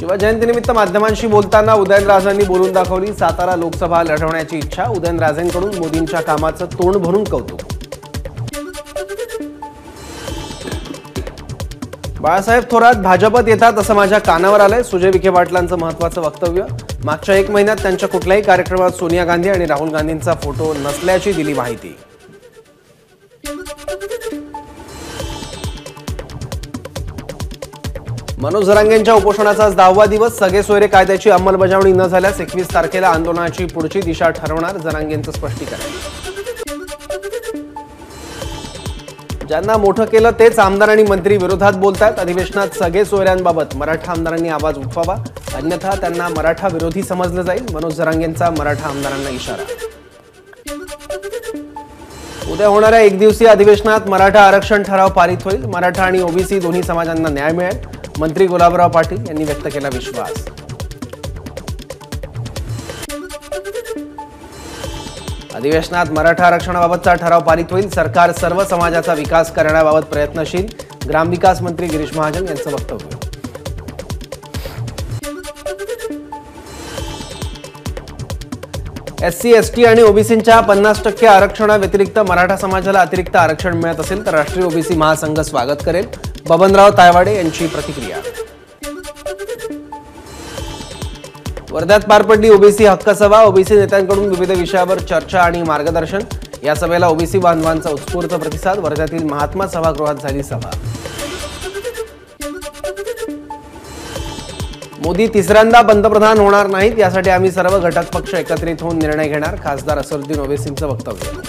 शिवजयंतीनिमित्त माध्यमांशी बोलताना उदयनराजेंनी बोलून दाखवली। सातारा लोकसभा लढवण्याची इच्छा। उदयनराजेंकडून मोदींच्या कामाचं तोंड भरून कौतुक। बाळासाहेब थोरात भाजपत येतात असं माझ्या कानावर आलंय। सुजय विखे पाटलांचं महत्त्वाचं वक्तव्य। मागच्या 1 महिन्यात त्यांच्या कुठल्याही कार्यक्रमात सोनिया गांधी आणि राहुल गांधींचा फोटो नसल्याची दिली माहिती। मनोज जरांगेंच्या उपोषणाचा आज 10वा दिवस। सगळे सोयरे कायद्याची अंमलबजावणी न झाल्यास 21 तारखेला आंदोलनाची पुढची दिशा ठरवणार जरांगेंचं स्पष्टीकरण। ज्यांना मोठं केलं तेच आमदार आणि मंत्री विरोधात बोलतात। अधिवेशनात सगळे सोयऱ्यांबाबत मराठा आमदारांनी आवाज उठवावा, अन्यथा त्यांना मराठा विरोधी समजलं जाईल। मनोज जरांगेंचा मराठा आमदारांना इशारा। उद्या होणाऱ्या 1 दिवसीय अधिवेशनात मराठा आरक्षण ठराव पारित होईल। मराठा आणि ओबीसी दोन्ही समाजांना न्याय मिळेल, मंत्री गुलाबराव पाटील यांनी व्यक्त केला विश्वास। अधिवेशनात मराठा आरक्षणाबाबतचा ठराव पारित होईल। सरकार सर्व समाजाचा विकास करण्याबाबत प्रयत्नशील। ग्रामविकास मंत्री गिरीश महाजन यांचं वक्तव्य। एससी एसटी आणि ओबीसींच्या 50% आरक्षणाव्यतिरिक्त मराठा समाजाला अतिरिक्त आरक्षण मिळत असेल तर राष्ट्रीय ओबीसी महासंघ स्वागत करेल। बबनराव तायवाडे यांची प्रतिक्रिया। वर्ध्यात पार पडली ओबीसी हक्क सभा। ओबीसी नेत्यांकडून विविध विषयावर चर्चा आणि मार्गदर्शन। या सभेला ओबीसी बांधवांचा उत्स्फूर्त प्रतिसाद। वर्ध्यातील महात्मा सभागृहात झाली सभा। मोदी तिसऱ्यांदा पंतप्रधान होणार नाहीत, यासाठी आम्ही सर्व घटक पक्ष एकत्रित होऊन निर्णय घेणार। खासदार असदुद्दीन ओवैसींचं वक्तव्य।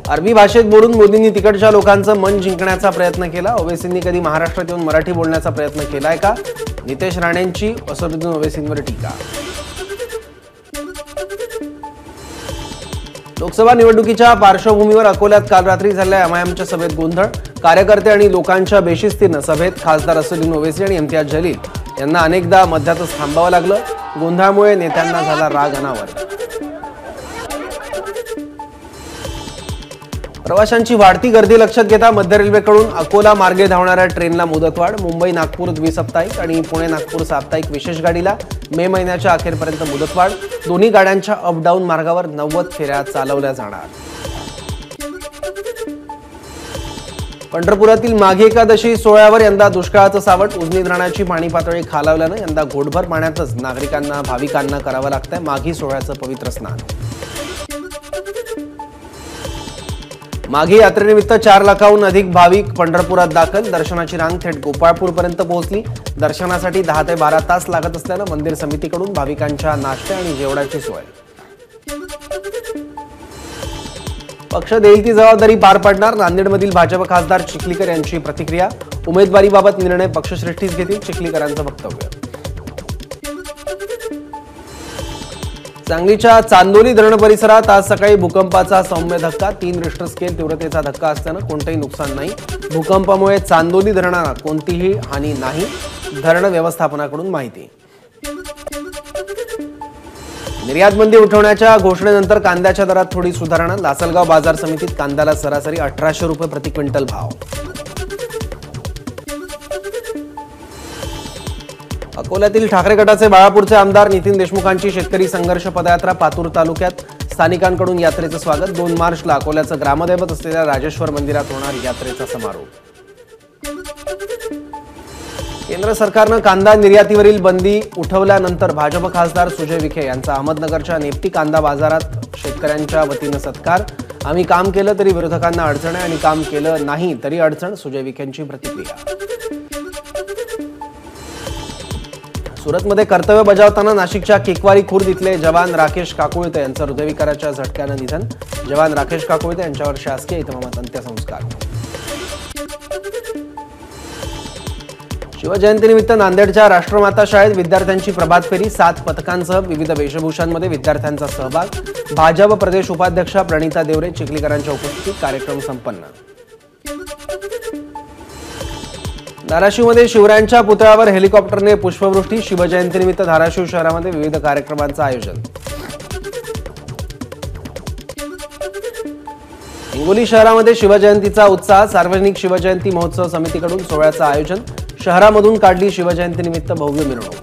अरबी भाषेत बोलून मोदींनी तिकडच्या लोकांचं मन जिंकण्याचा प्रयत्न केला। ओवैसींनी कधी महाराष्ट्रात येऊन मराठी बोलण्याचा प्रयत्न केलाय का? नितेश राणेंची असदुद्दीन ओवैसींवर टीका। लोकसभा निवडणुकीच्या पार्श्वभूमीवर अकोल्यात काल रात्री झालेल्या एमआयएमच्या सभेत गोंधळ। कार्यकर्ते आणि लोकांच्या बेशिस्तीनं सभेत खासदार असदुद्दीन ओवैसी आणि इम्तियाज जलील यांना अनेकदा मध्यातच थांबावं लागलं। गोंधळामुळे नेत्यांना झाला राग अनावर। प्रवाशांची वाढती गर्दी लक्षात घेता मध्य रेल्वेकडून अकोला मार्गे धावणाऱ्या ट्रेनला मुदतवाढ। मुंबई नागपूर द्विसाप्ताहिक आणि पुणे नागपूर साप्ताहिक विशेष गाडीला मे महिन्याच्या अखेरपर्यंत मुदतवाढ। दोन्ही गाड्यांच्या अप डाऊन मार्गावर 90 फेऱ्या चालवल्या जाणार। पंढरपुरातील माघी एकादशी सोहळ्यावर यंदा दुष्काळाचं सावट। उजनी धरणाची पाणी पातळी खालावल्यानं यंदा घोटभर पाण्यातच नागरिकांना भाविकांना करावं लागतंय माघी सोहळ्याचं पवित्र स्नान। माघी यात्रेनिमित्त 4 लाखाहून अधिक भाविक पंढरपुरात दाखल। दर्शनाची रांग थेट गोपाळपूरपर्यंत पोहोचली। दर्शनासाठी 10 ते 12 तास लागत असल्यानं मंदिर समितीकडून भाविकांच्या नाश्ता आणि जेवणाची सोय। पक्ष देईल ती जबाबदारी पार पाडणार। नांदेडमधील भाजप खासदार चिखलीकर यांची प्रतिक्रिया। उमेदवारीबाबत निर्णय पक्षश्रेष्ठीच घेतील, चिखलीकरांचं वक्तव्य। सांगलीच्या चांदोली धरण परिसरात आज सकाळी भूकंपाचा सौम्य धक्का। 3 रिश्टर स्केल तीव्रतेचा धक्का असल्यानं कोणतेही नुकसान नाही। भूकंपामुळे चांदोली धरणाला कोणतीही हानी नाही, धरण व्यवस्थापनाकडून माहिती। निर्यात बंदी उठवण्याच्या घोषणेनंतर कांद्याच्या दरात थोडी सुधारणा। लासलगाव बाजार समितीत कांद्याला सरासरी 1800 रुपये प्रति क्विंटल भाव। अकोल्यातील ठाकरे गटाचे बाळापूरचे आमदार नितीन देशमुखांची शेतकरी संघर्ष पदयात्रा पातूर तालुक्यात। स्थानिकांकडून यात्रेचं स्वागत। 2 मार्चला अकोल्याचं ग्रामदैवत असलेल्या राजेश्वर मंदिरात होणार यात्रेचा समारोप। केंद्र सरकारनं कांदा निर्यातीवरील बंदी उठवल्यानंतर भाजप खासदार सुजय विखे यांचा अहमदनगरच्या नेप्ती कांदा बाजारात शेतकऱ्यांच्या वतीनं सत्कार। आम्ही काम केलं तरी विरोधकांना अडचण आहे आणि काम केलं नाही तरी अडचण, सुजय विखेंची प्रतिक्रिया। सुरतमध्ये कर्तव्य बजावताना नाशिकच्या केकवारी खुर्द इथले जवान राकेश काकुळते यांचं हृदयविकाराच्या झटक्यानं निधन। जवान राकेश काकुळते यांच्यावर शासकीय इतमामात अंत्यसंस्कार। शिवजयंतीनिमित्त नांदेडच्या राष्ट्रमाता शाळेत विद्यार्थ्यांची प्रभात फेरी। 7 पथकांसह विविध वेशभूषांमध्ये विद्यार्थ्यांचा सहभाग। भाजप प्रदेश उपाध्यक्षा प्रणिता देवरे चिखलीकरांच्या उपस्थितीत कार्यक्रम संपन्न। धाराशिवमध्ये शिवरायांच्या पुतळ्यावर हेलिकॉप्टरने पुष्पवृष्टी। शिवजयंतीनिमित्त धाराशिव शहरामध्ये विविध कार्यक्रमांचं आयोजन। हिंगोली शहरामध्ये शिवजयंतीचा उत्साह. सार्वजनिक शिवजयंती महोत्सव समितीकडून सोहळ्याचं आयोजन. शहरामधून काढली शिवजयंतीनिमित्त भव्य मिरवणूक.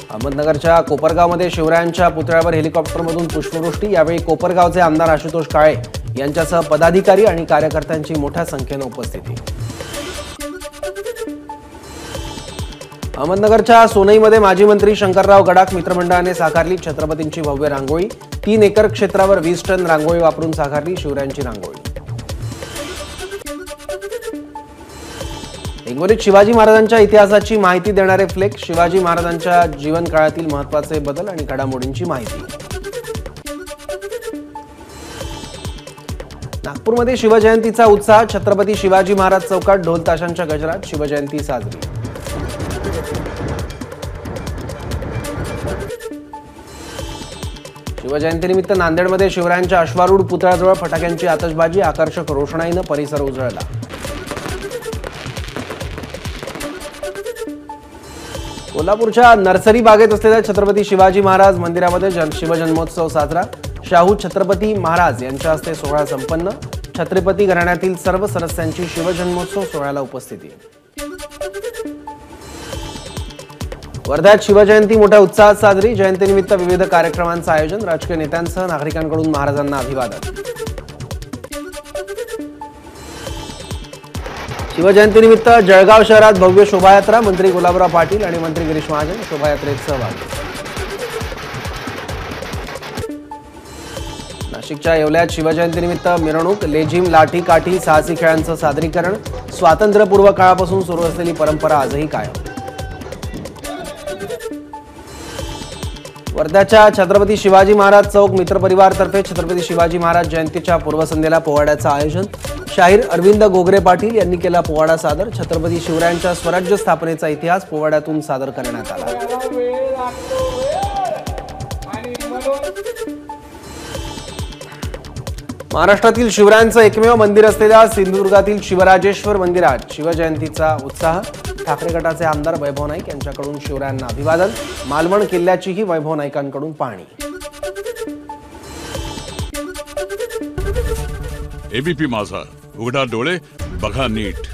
अहमदनगरच्या कोपरगावमध्ये शिवरायांच्या पुतळ्यावर हेलिकॉप्टरमधून पुष्पवृष्टी. यावेळी कोपरगावचे आमदार आशुतोष काळे यांच्यासह पदाधिकारी आणि कार्यकर्त्यांची मोठ्या संख्येने उपस्थिती. अहमदनगरच्या सोनईमध्ये माजी मंत्री शंकरराव गडाख मित्रमंडळाने साकारली छत्रपतींची भव्य रांगोळी. 3 एकर क्षेत्रावर 20 टन रांगोळी वापरून साकारली शिवरायांची रांगोळी. हिंगोलीत शिवाजी महाराजांच्या इतिहासाची माहिती देणारे फ्लेक्स. शिवाजी महाराजांच्या जीवनकाळातील महत्त्वाचे बदल आणि घडामोडींची माहिती. नागपूरमध्ये शिवजयंतीचा उत्साह. छत्रपती शिवाजी महाराज चौकात ढोल ताशांच्या गजरात शिवजयंती साजरी. शिवजयंतीनिमित्त नांदेडमध्ये शिवरायांच्या अश्वारूढ पुतळ्याजवळ फटाक्यांची आतषबाजी. आकर्षक रोषणाईनं परिसर उजळला. कोल्हापूरच्या नर्सरी बागेत असलेल्या छत्रपती शिवाजी महाराज मंदिरामध्ये शिवजन्मोत्सव साजरा. शाहू छत्रपती महाराज यांच्या हस्ते सोहळा संपन्न. छत्रपती घराण्यातील सर्व सदस्यांची शिवजन्मोत्सव सोहळ्याला उपस्थिती. वर्ध्यात शिवजयंती मोठ्या उत्साहात साजरी. जयंतीनिमित्त विविध कार्यक्रमांचं आयोजन. राजकीय नेत्यांसह नागरिकांकडून महाराजांना अभिवादन. शिवजयंतीनिमित्त जळगाव शहरात भव्य शोभायात्रा. मंत्री गुलाबराव पाटील आणि मंत्री गिरीश महाजन शोभायात्रेत सहभागी. नाशिकच्या येवल्यात शिवजयंतीनिमित्त मिरवणूक. लेझिम, लाठी काठी, साहसी खेळांचं सादरीकरण. स्वातंत्र्यपूर्व काळापासून सुरू असलेली परंपरा आजही कायम. वर्ध्याच्या छत्रपती शिवाजी महाराज चौक मित्रपरिवारतर्फे छत्रपती शिवाजी महाराज जयंतीच्या पूर्वसंध्येला पोवाड्याचं आयोजन. शाहीर अरविंद गोगरे पाटील यांनी केला पोवाडा सादर. छत्रपती शिवरायांच्या स्वराज्य स्थापनेचा इतिहास पोवाड्यातून सादर करण्यात आला. महाराष्ट्रातील शिवरायांचं एकमेव मंदिर असलेल्या सिंधुदुर्गातील शिवराजेश्वर मंदिरात शिवजयंतीचा उत्साह. ठाकरे गटाचे आमदार वैभव नाईक यांच्याकडून शिवरायांना अभिवादन. मालवण किल्ल्याचीही वैभव नाईकांकडून पाहणी. एबीपी माझा, उघडा डोळे बघा नीट.